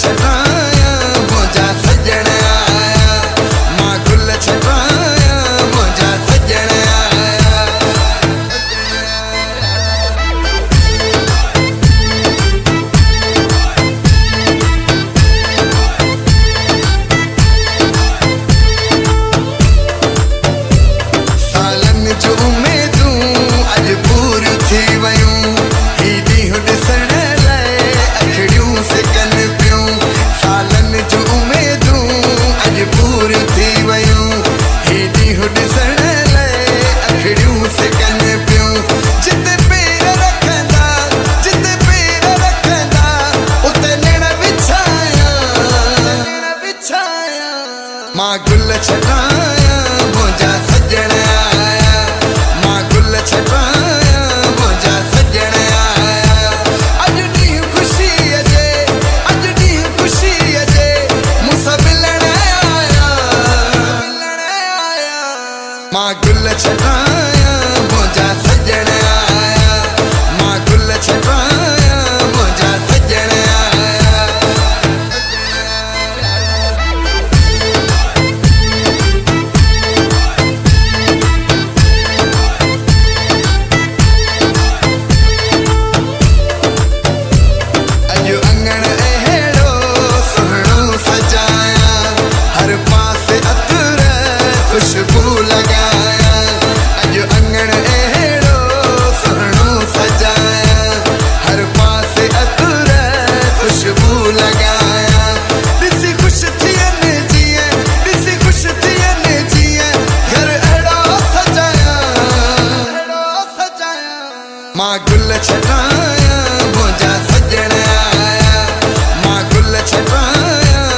छटाया मुंहिंजा सजण आया, मां गुल छटाया मुंहिंजा सजण आया। सालनि जो उमेदूं अॼु पूरियूं थी वयूं, ही ॾींहुं ॾिसण लाइ अखिड़ियूं सिकनि पियूं। सालनि जो उमेदूं अॼु पूरियूं थी वयूं, ही ॾींहुं ॾिसण लाइ अखिड़ियूं सिकनि पियूं। जिते पेर रखंदा, जिते पेर रखंदा उते निण विछाया, मां गुल छटाया मुंहिंजा सजण आया, मां गुल छटाया मुंहिंजा सजण आया। अॼु ॾींहुं ख़ुशीअ जे, अॼु ॾींहुं ख़ुशीअ जे मूंसां मिलण आया, मां गुल छटाया।